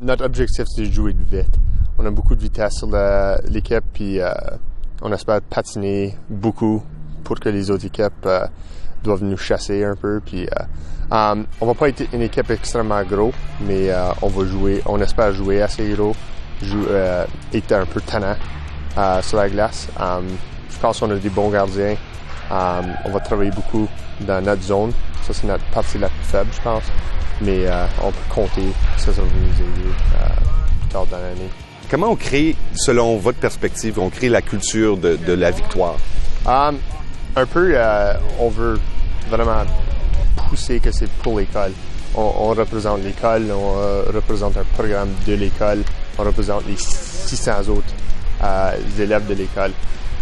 Notre objectif, c'est de jouer vite. On a beaucoup de vitesse sur l'équipe, puis on espère patiner beaucoup pour que les autres équipes doivent nous chasser un peu. Puis on va pas être une équipe extrêmement gros, mais on espère jouer assez gros, être un peu tannant sur la glace. Je pense qu'on a des bons gardiens. On va travailler beaucoup dans notre zone. Ça, c'est notre partie la plus faible, je pense. Mais on peut compter. Ça va nous aider plus tard dans l'année. Comment on crée, selon votre perspective, on crée la culture de la victoire? Un peu, on veut vraiment pousser que c'est pour l'école. On représente l'école, on représente un programme de l'école, on représente les 600 autres élèves de l'école.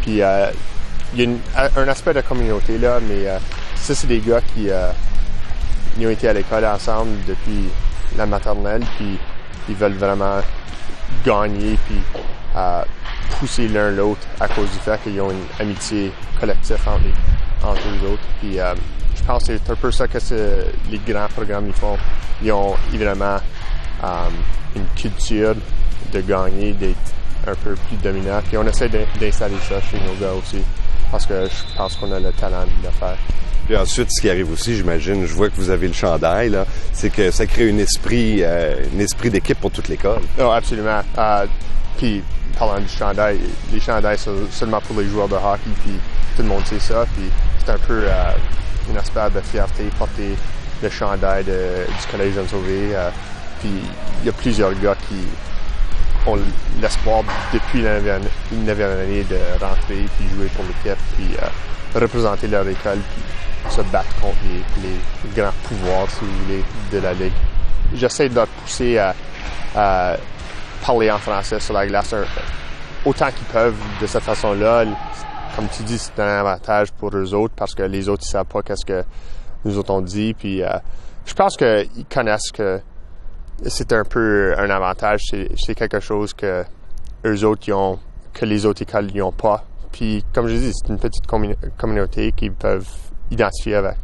Puis il y a un aspect de communauté là, mais ça, c'est des gars qui ont été à l'école ensemble depuis la maternelle, puis ils veulent vraiment gagner, puis pousser l'un l'autre à cause du fait qu'ils ont une amitié collective entre eux autres. Puis je pense que c'est un peu ça que les grands programmes ils font. Ils ont évidemment une culture de gagner, d'être un peu plus dominant. Puis on essaie d'installer ça chez nos gars aussi, parce que je pense qu'on a le talent de le faire. Puis ensuite, ce qui arrive aussi, j'imagine, je vois que vous avez le chandail, là, c'est que ça crée un esprit d'équipe pour toute l'école. Non, absolument. Puis, parlant du chandail, les chandails sont seulement pour les joueurs de hockey, puis tout le monde sait ça. Puis c'est un peu une aspect de fierté porter le chandail du Collège Jean Sauvé. Puis il y a plusieurs gars qui ont l'espoir depuis la 9e année de rentrer, puis jouer pour l'équipe, puis représenter leur école, puis se battre contre les grands pouvoirs, si vous voulez, de la Ligue. J'essaie de leur pousser à parler en français sur la glace autant qu'ils peuvent de cette façon-là. Comme tu dis, c'est un avantage pour eux autres parce que les autres, ils savent pas qu'est-ce que nous autres on dit. Puis je pense qu'ils connaissent que c'est un peu un avantage. C'est quelque chose que eux autres, ils ont, que les autres écoles n'ont pas. Puis, comme je dis, c'est une petite communauté qu'ils peuvent identifier avec.